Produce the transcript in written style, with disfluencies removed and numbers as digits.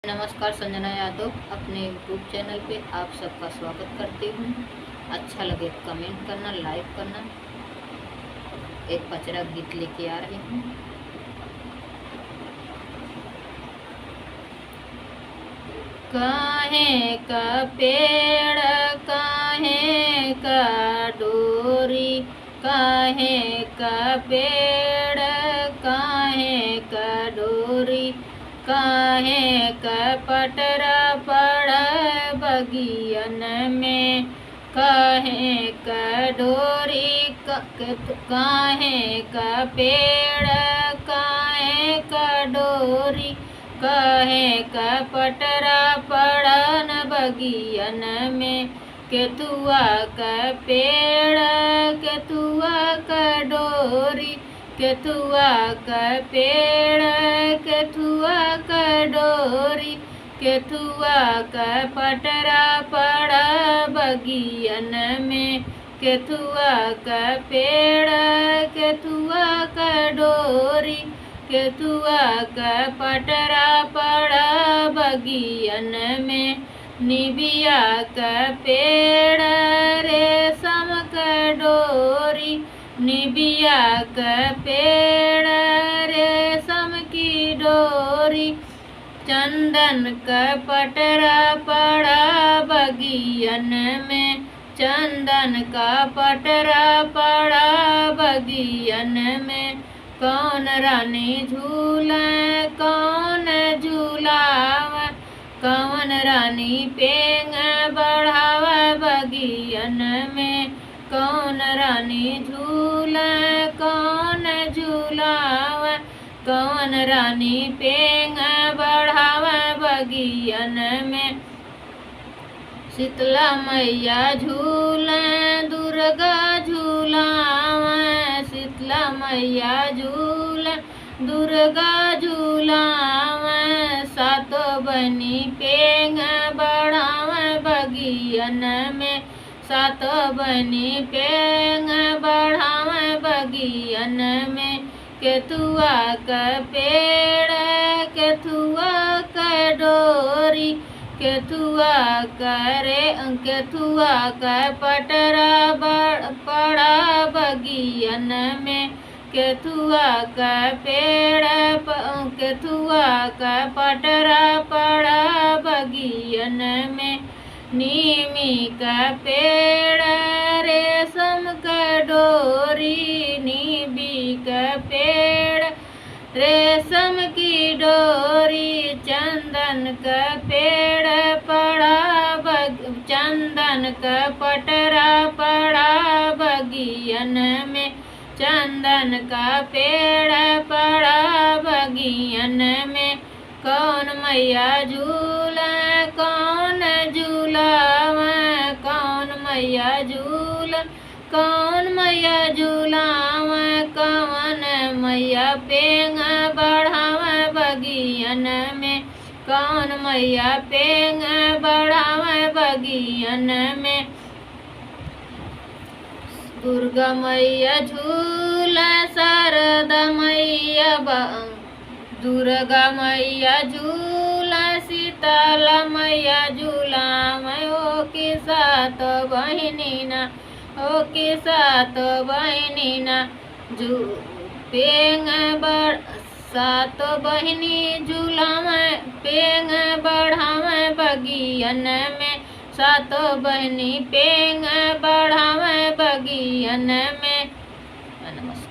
नमस्कार, संजना यादव अपने YouTube channel पे आप सबका स्वागत करती हूँ। अच्छा लगे कमेंट करना, लाइक करना। एक पचरा गीत लेके आ रही हूँ। काहे का पेड़, काहे का डोरी, काहे का पेड़, काहे का डोरी, काहे का पटरा पड़ा बगियन में, काहे का डोरी, काहे का पेड़, काहे का डोरी, काहे का पटरा पड़न बगियन में। केतुआ का पेड़, केतुआ का डोरी, केतुआ का पेड़, केतुआ का डोरी, केतुआ का पटरा पड़ा बगियन में। केतुआ का पेड़, केतुआ का डोरी, केतुआ का पटरा पड़ा बगियन में। निबिया का पेड़, रेशम का डोरी, निबिया का पेड़, रेशम की डोरी, चंदन का पटरा पड़ा बगियन में, चंदन का पटरा पड़ा बगियन में। कौन रानी झूले, कौन झूलावा, कौन रानी पेंग बढ़ावा बगियन में। कौन रानी झूले, कौन झूलावा, कौन रानी पेंग बढ़ावा बगियन में। शीतला मैया झूले, दुर्गा झूलावा, शीतला मैया झूले, दुर्गा झूलावा, सातो बनी पेंग बढ़ावा बगियन में, सातो बनी पेंग बढ़ावा बगियन में। केतुआ का पेड़, केतुआ का डोरी, केतुआ का केतुआ का पटरा पड़ा बगियन में। केतुआ का पेड़, केतुआ का पटरा पड़ा बगियन में। नीमी का पेड़, रेशम का डोरी, नीबी का पेड़, रेशम की डोरी, चंदन का पेड़ पड़ा चंदन का पटरा पड़ा बगियन में, चंदन का पेड़ पड़ा बगियन में। कौन मैया झूला, कौन झूलावा, कौन मैया झूला, कौन मैया झूलावा, कौन मैया पेंग बढ़ावा बगियन में, कौन मैया पेंग बढ़ावा बगियन में। दुर्गा मैया झूला, शारदा मैया, दुर्गा मैया झूला, शीतला मैया झूला, ओ के साथ बहिनी ना, ओ के साथ बहिनी ना, पेंग सात बहिनी झूला में, पेंग बढ़ावे बगियन में, सात बहिनी पेंग बढ़ावे बगियन में। नमस्कार।